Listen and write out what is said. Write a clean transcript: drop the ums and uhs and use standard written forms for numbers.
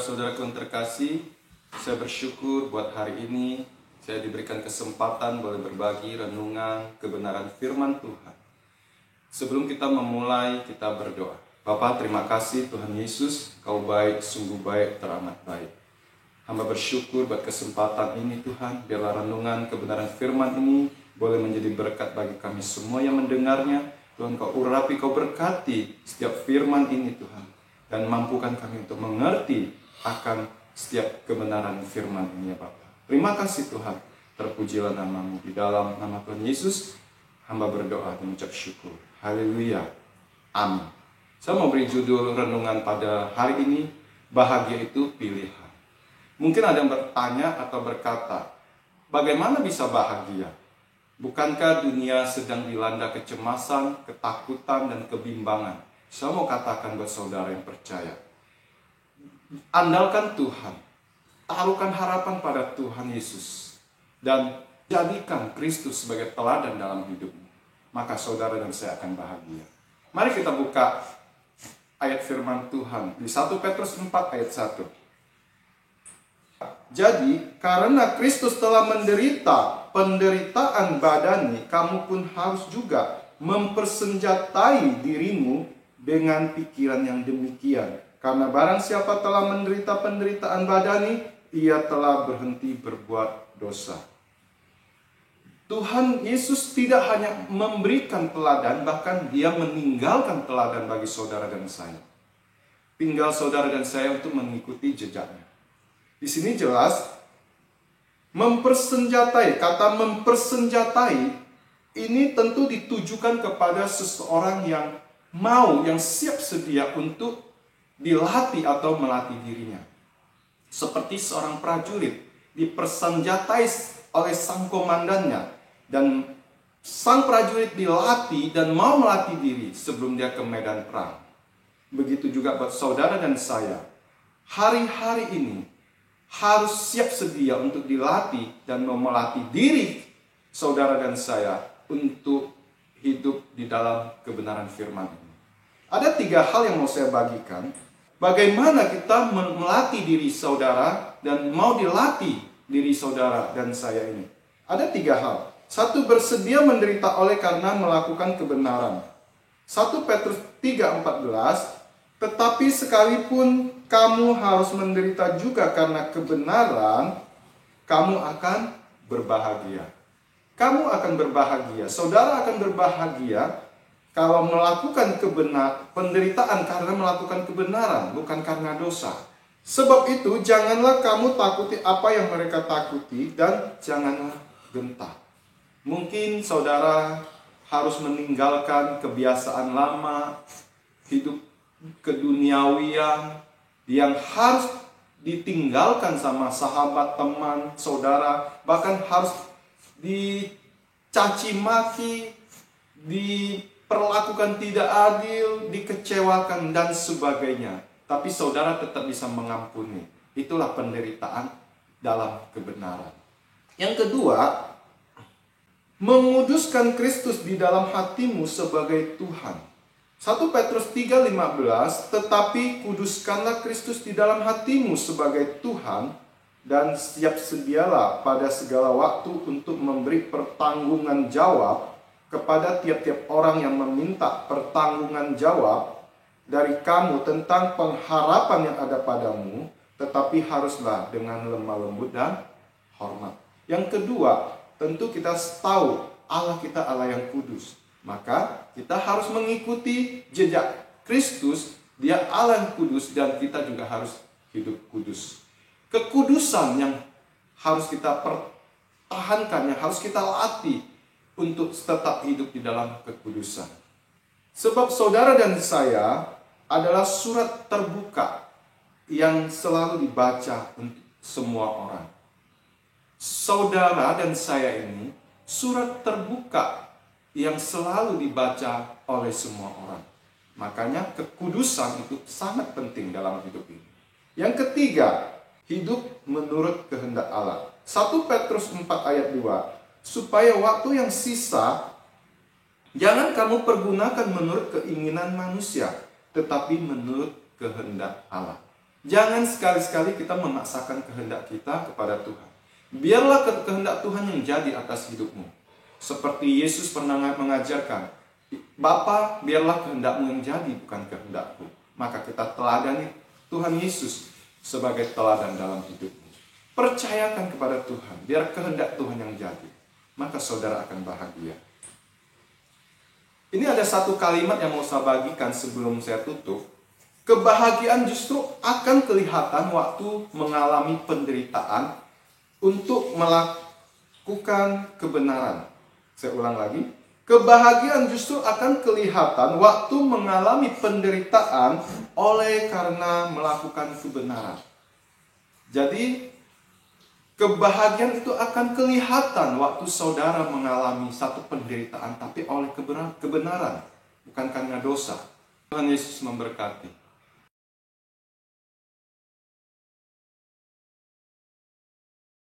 saudara-saudaraku yang terkasih, saya bersyukur buat hari ini saya diberikan kesempatan boleh berbagi renungan kebenaran firman Tuhan. Sebelum kita memulai, kita berdoa. Bapa, terima kasih Tuhan Yesus, Kau baik, sungguh baik, teramat baik. Hamba bersyukur buat kesempatan ini Tuhan, biarlah renungan kebenaran firman ini boleh menjadi berkat bagi kami semua yang mendengarnya. Tuhan, Kau urapi, Kau berkati setiap firman ini Tuhan. Dan mampukan kami untuk mengerti akan setiap kebenaran firman ini ya Bapa. Terima kasih Tuhan, terpujilah nama-Mu. Di dalam nama Tuhan Yesus, hamba berdoa dan mengucap syukur. Haleluya. Amin. Saya mau beri judul renungan pada hari ini, bahagia itu pilihan. Mungkin ada yang bertanya atau berkata, bagaimana bisa bahagia? Bukankah dunia sedang dilanda kecemasan, ketakutan, dan kebimbangan? Saya mau katakan buat saudara yang percaya, andalkan Tuhan, taruhkan harapan pada Tuhan Yesus, dan jadikan Kristus sebagai teladan dalam hidupmu. Maka saudara dan saya akan bahagia. Mari kita buka ayat firman Tuhan di 1 Petrus 4 ayat 1. Jadi, karena Kristus telah menderita penderitaan badani, kamu pun harus juga mempersenjatai dirimu dengan pikiran yang demikian. Karena barang siapa telah menderita penderitaan badani, ia telah berhenti berbuat dosa. Tuhan Yesus tidak hanya memberikan teladan, bahkan Dia meninggalkan teladan bagi saudara dan saya. Tinggal saudara dan saya untuk mengikuti jejaknya. Di sini jelas, mempersenjatai, kata mempersenjatai, ini tentu ditujukan kepada seseorang yang yang siap sedia untuk dilatih atau melatih dirinya. Seperti seorang prajurit dipersenjatai oleh sang komandannya, dan sang prajurit dilatih dan mau melatih diri sebelum dia ke medan perang. Begitu juga buat saudara dan saya. Hari-hari ini harus siap sedia untuk dilatih dan mau melatih diri saudara dan saya untuk hidup di dalam kebenaran firman ini. Ada 3 hal yang mau saya bagikan. Bagaimana kita melatih diri saudara dan mau dilatih diri saudara dan saya ini. Ada 3 hal. 1, bersedia menderita oleh karena melakukan kebenaran. 1 Petrus 3:14, tetapi sekalipun kamu harus menderita juga karena kebenaran, kamu akan berbahagia. Kamu akan berbahagia, saudara akan berbahagia kalau melakukan penderitaan karena melakukan kebenaran, bukan karena dosa. Sebab itu, janganlah kamu takuti apa yang mereka takuti, dan janganlah gentar. Mungkin saudara harus meninggalkan kebiasaan lama, hidup keduniawian, yang harus ditinggalkan sama sahabat, teman, saudara, bahkan harus dicaci maki, diperlakukan tidak adil, dikecewakan, dan sebagainya. Tapi saudara tetap bisa mengampuni. Itulah penderitaan dalam kebenaran. Yang kedua, menguduskan Kristus di dalam hatimu sebagai Tuhan. 1 Petrus 3:15, tetapi kuduskanlah Kristus di dalam hatimu sebagai Tuhan, dan siap sedialah pada segala waktu untuk memberi pertanggungan jawab kepada tiap-tiap orang yang meminta pertanggungan jawab dari kamu tentang pengharapan yang ada padamu, tetapi haruslah dengan lemah lembut dan hormat. Yang kedua, tentu kita tahu Allah kita Allah yang kudus. Maka kita harus mengikuti jejak Kristus, Dia Allah yang kudus, dan kita juga harus hidup kudus. Kekudusan yang harus kita pertahankan, yang harus kita latih untuk tetap hidup di dalam kekudusan. Sebab saudara dan saya adalah surat terbuka yang selalu dibaca untuk semua orang. Saudara dan saya ini surat terbuka yang selalu dibaca oleh semua orang. Makanya kekudusan itu sangat penting dalam hidup ini. Yang ketiga, hidup menurut kehendak Allah. 1 Petrus 4 ayat 2, supaya waktu yang sisa jangan kamu pergunakan menurut keinginan manusia, tetapi menurut kehendak Allah. Jangan sekali-sekali kita memaksakan kehendak kita kepada Tuhan. Biarlah kehendak Tuhan yang jadi atas hidupmu. Seperti Yesus pernah mengajarkan, Bapa, biarlah kehendak-Mu yang jadi, bukan kehendak-Ku. Maka kita teladani Tuhan Yesus sebagai teladan dalam hidupmu. Percayakan kepada Tuhan, biar kehendak Tuhan yang jadi. Maka saudara akan bahagia. Ini ada satu kalimat yang mau saya bagikan sebelum saya tutup. Kebahagiaan justru akan kelihatan waktu mengalami penderitaan untuk melakukan kebenaran. Saya ulang lagi. Kebahagiaan justru akan kelihatan waktu mengalami penderitaan oleh karena melakukan kebenaran. Jadi, kebahagiaan itu akan kelihatan waktu saudara mengalami satu penderitaan, tapi oleh kebenaran, bukan karena dosa. Tuhan Yesus memberkati.